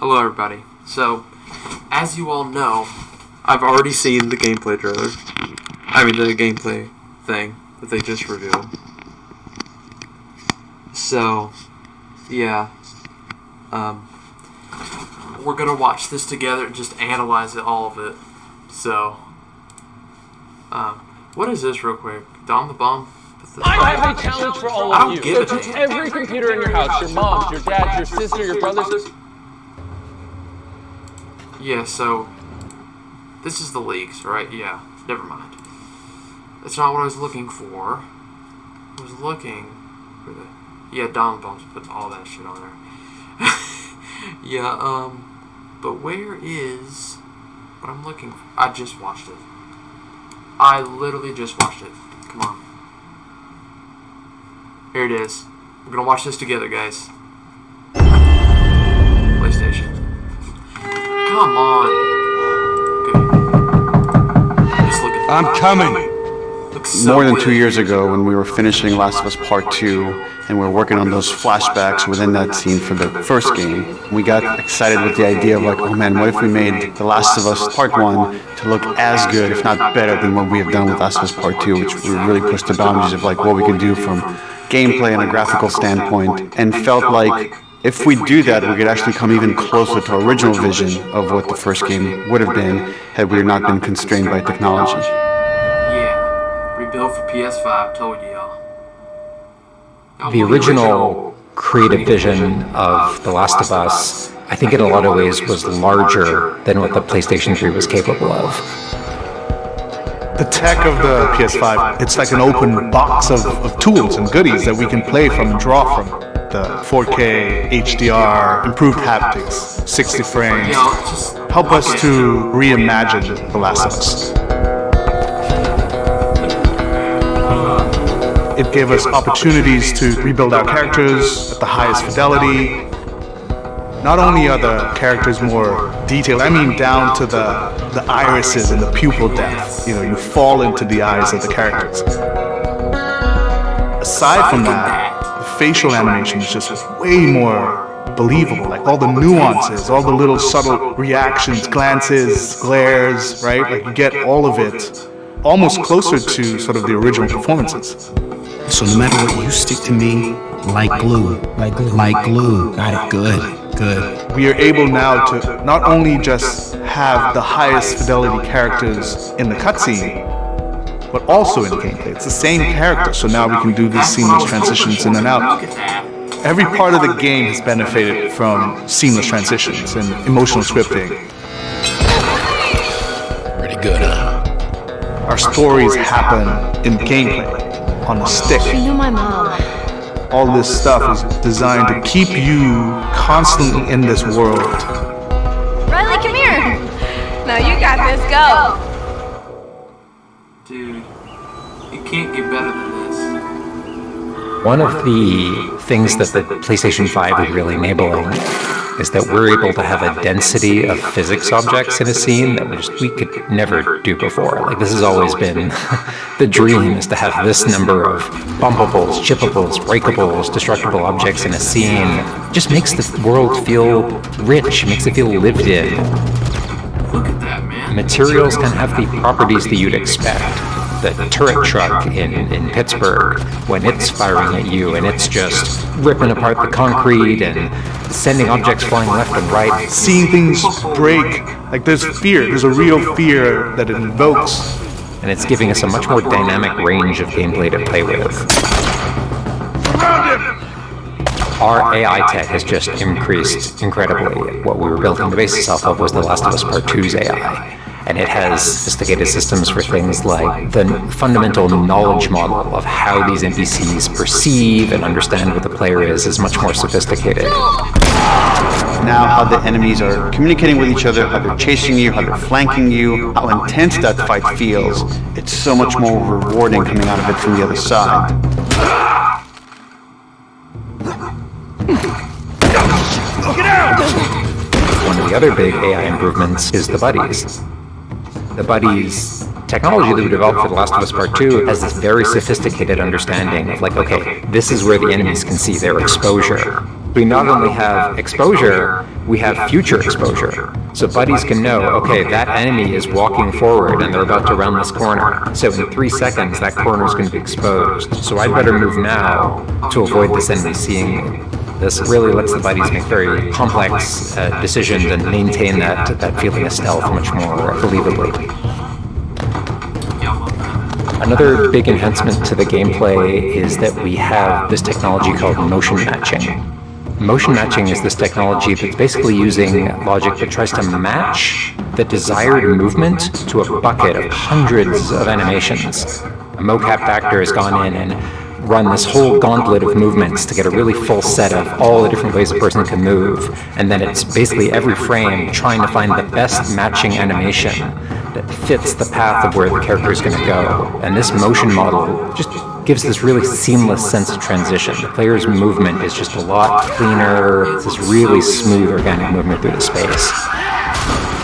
Hello everybody. So, as you all know, I've already seen the gameplay trailer. The gameplay thing that they just revealed. So, yeah. We're gonna watch this together and just analyze all of it. So, what is this real quick? Dom the Bomb? I have a challenge for all of you. Go to every computer in your house, your mom's, your dad's, your sister, your brother's. Yeah, so this is the leaks, right? Yeah, never mind. That's not what I was looking for. I was looking for the... Yeah, Donald Bombs put all that shit on there. Yeah, but where is what I'm looking for? I just watched it. I literally just watched it. Come on. Here it is. We're gonna watch this together, guys. PlayStation. Come on. Okay. Just look at I'm coming. So More than 2 years ago, when we were finishing Last of Us Part 2, and we were working on those flashbacks within that scene for the first game, we got excited with the idea of like, oh man, what if we made The Last of Us Part 1 to look as good, if not better, than what we have done with Last of Us Part 2, which we really pushed the boundaries of like what we could do from gameplay and a graphical standpoint, and felt like if we do that, we could actually come even closer to our original vision of what the first game would have been had we not been constrained by technology. Rebuilt for PS5, told y'all. The original creative vision of The Last of Us, I think in a lot of ways was larger than what the PlayStation 3 was capable of. The tech of the PS5, it's like an open box of tools and goodies that we can play from and draw from. The 4K, HDR, improved haptics, 60 frames, help us to reimagine The Last of Us. It gave us opportunities to rebuild our characters at the highest fidelity. Not only are the characters more detailed, I mean down to the irises and the pupil depth. You know, you fall into the eyes of the characters. Aside from that, the facial animation is just way more believable. Like all the nuances, all the little subtle reactions, glances, glares, right? Like you get all of it almost closer to sort of the original performances. So no matter what, you stick to me like glue. Like glue. Got it. Good. We are able now to not only just have the highest fidelity characters in the cutscene, but also in gameplay. It's the same character, so now we can do these seamless transitions in and out. Every part of the game has benefited from seamless transitions and emotional scripting. Pretty good, huh? Our stories happen in gameplay, on the stick. You know my mom. All this stuff is designed to keep you constantly in this world. Riley, come here. No, you got this. Go. Dude, you can't get better than this. One of the things that the PlayStation 5 is really enabling is that we're able to have a density of physics objects in a scene that we could never do before. Like, this has always been the dream, is to have this number of bumpables, chippables, breakables, destructible objects in a scene. It just makes the world feel rich, makes it feel lived in. Look at that, man. Materials can have the properties that you'd expect. The turret truck in Pittsburgh, when it's firing at you and it's just ripping apart the concrete and sending objects flying left and right. Seeing things break, like there's fear, there's a real fear that it invokes. And it's giving us a much more dynamic range of gameplay to play with. Our AI tech has just increased incredibly. What we were building the basis off of was The Last of Us Part 2's AI. And it has sophisticated systems for things like the fundamental knowledge model of how these NPCs perceive and understand what the player is much more sophisticated. Now how the enemies are communicating with each other, how they're chasing you, how they're flanking you, how intense that fight feels. It's so much more rewarding coming out of it from the other side. One of the other big AI improvements is the buddies. The buddies technology that we developed for The Last of Us Part 2 has this very sophisticated understanding of like, okay, this is where the enemies can see their exposure. We not only have exposure, we have future exposure. So buddies can know, okay, that enemy is walking forward and they're about to round this corner. So in 3 seconds, that corner is going to be exposed. So I'd better move now to avoid this enemy seeing me. This really lets the buddies make very complex decisions and maintain that feeling of stealth much more believably. Another big enhancement to the gameplay is that we have this technology called motion matching. Motion matching is this technology that's basically using logic that tries to match the desired movement to a bucket of hundreds of animations. A mocap actor has gone in and run this whole gauntlet of movements to get a really full set of all the different ways a person can move, and then it's basically every frame trying to find the best matching animation that fits the path of where the character is going to go. And this motion model just gives this really seamless sense of transition. The player's movement is just a lot cleaner. It's this really smooth, organic movement through the space.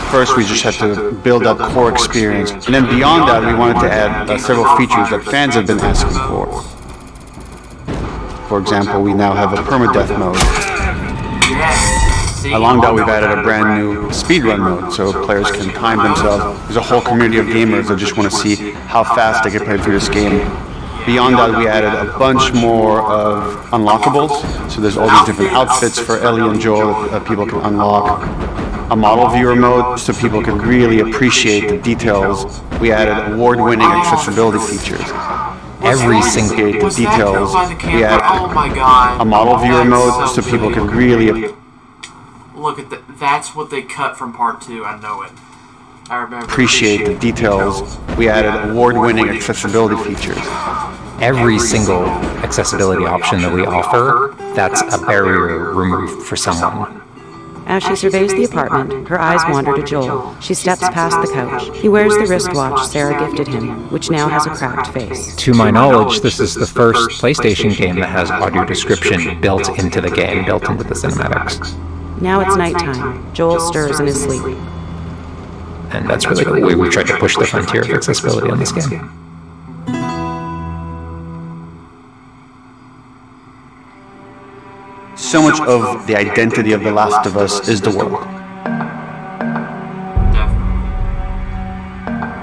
First, we just had to build that core experience, and then beyond that, we wanted to add several features that fans have been asking for. For example, we now have a permadeath mode. Along that, we've added a brand new speedrun mode, so players can time themselves. There's a whole community of gamers that just want to see how fast they can play through this game. Beyond that, we added a bunch more of unlockables. So there's all these different outfits for Ellie and Joel that people can unlock. A model viewer mode, so people can really appreciate the details. We added award-winning accessibility features. Every single details. We added a model viewer mode, so people can really look at that. That's what they cut from part 2. I know it. I remember. Appreciate the details. We added award-winning accessibility features. Every single accessibility option that we offer, that's a barrier removed for someone. As she surveys the apartment, her eyes wander to Joel. She steps past the couch. He wears the wristwatch Sarah gifted him, which now has a cracked face. To my knowledge, this is the first PlayStation game that has audio description built into the game, built into the cinematics. Now it's nighttime. Joel stirs in his sleep. And that's really the way we tried to push the frontier of accessibility on this game. So much of the identity of The Last of Us is the world.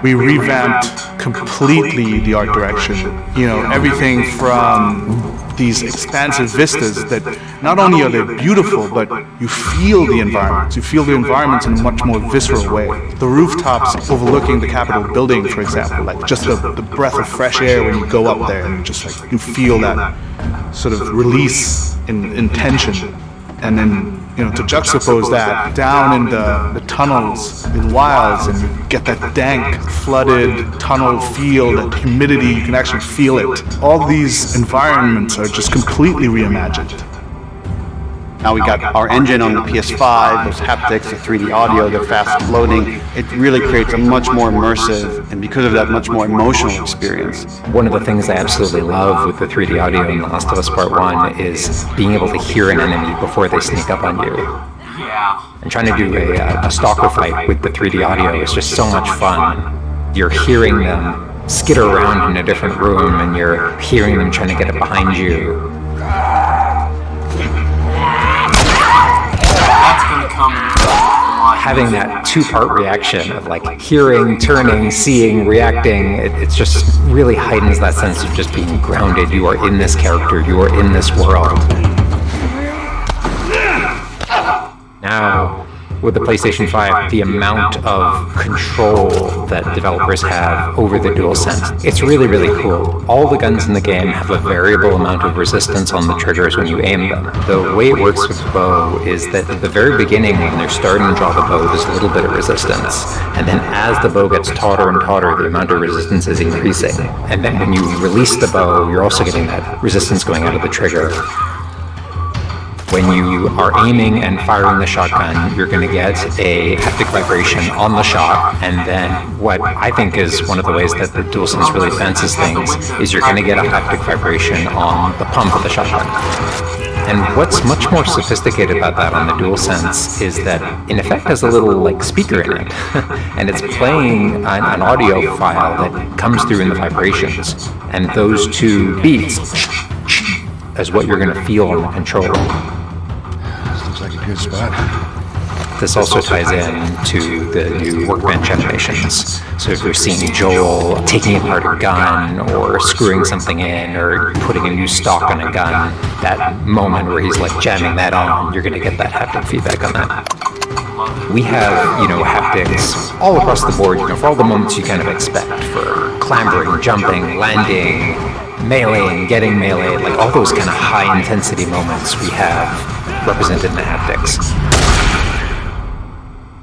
We revamped completely the art direction. You know, everything from these expansive vistas that not only are they beautiful, but you feel the environments. You feel the environments in a much more visceral way. The rooftops overlooking the Capitol building, for example, like just the breath of fresh air when you go up there, and just like you feel that sort of release in tension. And then, you know, to juxtapose that down in the tunnels in Wilds, and you get that dank, flooded tunnel feel, that humidity, you can actually feel it. All these environments are just completely reimagined. Now we got our engine on the PS5, those haptics, the 3D audio, the fast loading. It really creates a much more immersive, and because of that, much more emotional experience. One of the things I absolutely love with the 3D audio in The Last of Us Part 1 is being able to hear an enemy before they sneak up on you. Yeah. And trying to do a stalker fight with the 3D audio is just so much fun. You're hearing them skitter around in a different room, and you're hearing them trying to get it behind you. Having that two-part reaction of like hearing, turning, seeing, reacting, it just really heightens that sense of just being grounded. You are in this character, you are in this world. Now, with the PlayStation 5, the amount of control that developers have over the DualSense, it's really, really cool. All the guns in the game have a variable amount of resistance on the triggers when you aim them. The way it works with the bow is that at the very beginning, when they're starting to draw the bow, there's a little bit of resistance. And then as the bow gets tauter and tauter, the amount of resistance is increasing. And then when you release the bow, you're also getting that resistance going out of the trigger. When you are aiming and firing the shotgun, you're going to get a haptic vibration on the shot, and then what I think is one of the ways that the DualSense really fences things is you're going to get a haptic vibration on the pump of the shotgun. And what's much more sophisticated about that on the DualSense is that, in effect, has a little like speaker in it, and it's playing an audio file that comes through in the vibrations, and those two beats is what you're going to feel on the controller. Good spot. This also ties in to the new workbench animations. So if you're seeing Joel taking apart a gun or screwing something in or putting a new stock on a gun, that moment where he's like jamming that on, you're going to get that haptic feedback on that. We have, haptics all across the board, for all the moments you kind of expect, for clambering, jumping, landing, meleeing, getting melee, like all those kind of high intensity moments we have represented in the haptics.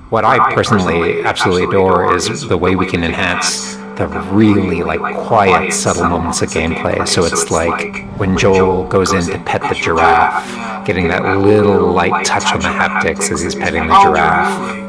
What I personally absolutely adore is the way we can enhance the really quiet, subtle moments of gameplay. So it's like when Joel goes in to pet the giraffe, getting that little light touch on the haptics as he's petting the giraffe.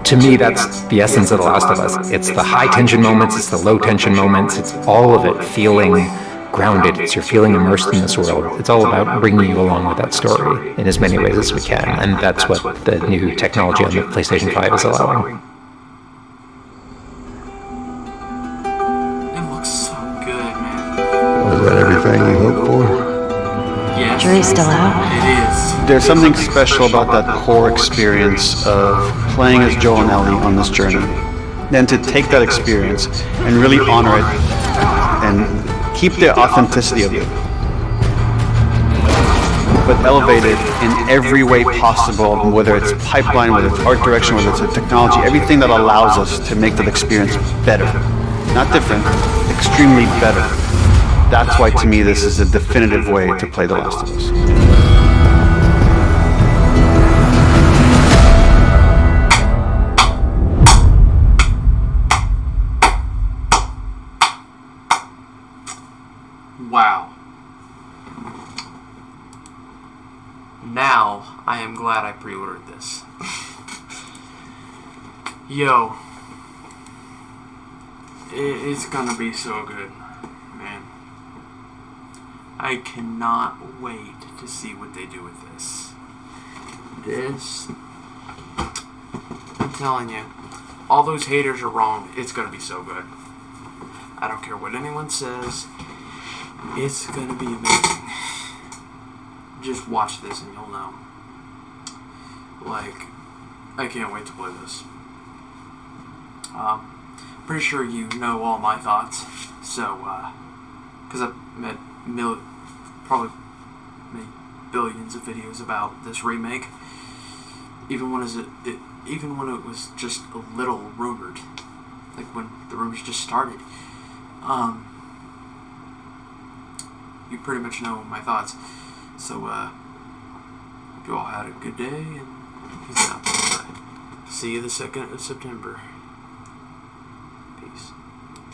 To me, that's the essence of The Last of Us. It's the high tension moments, it's the low tension moments, it's all of it feeling grounded. It's you're feeling immersed in this world. It's all about bringing you along with that story in as many ways as we can, and that's what the new technology on the PlayStation 5 is allowing. It looks so good, man. Was that everything you hoped for? Yes. Jury's still out. It is. There's something special about that core experience of playing as Joel and Ellie on this journey. Then to take that experience and really honor it and keep the authenticity of it, but elevate it in every way possible, whether it's pipeline, whether it's art direction, whether it's a technology, everything that allows us to make that experience better. Not different, extremely better. That's why, to me, this is a definitive way to play The Last of Us. Wow. Now, I am glad I pre-ordered this. Yo. It's gonna be so good, man. I cannot wait to see what they do with this. I'm telling you, all those haters are wrong. It's gonna be so good. I don't care what anyone says. It's gonna be amazing. Just watch this and you'll know. I can't wait to play this. Pretty sure you know all my thoughts. So, because I've probably made billions of videos about this remake. Even when it was just a little rumored, like when the rumors just started. You pretty much know my thoughts. So, hope you all had a good day, and peace out. See you the 2nd of September. Peace.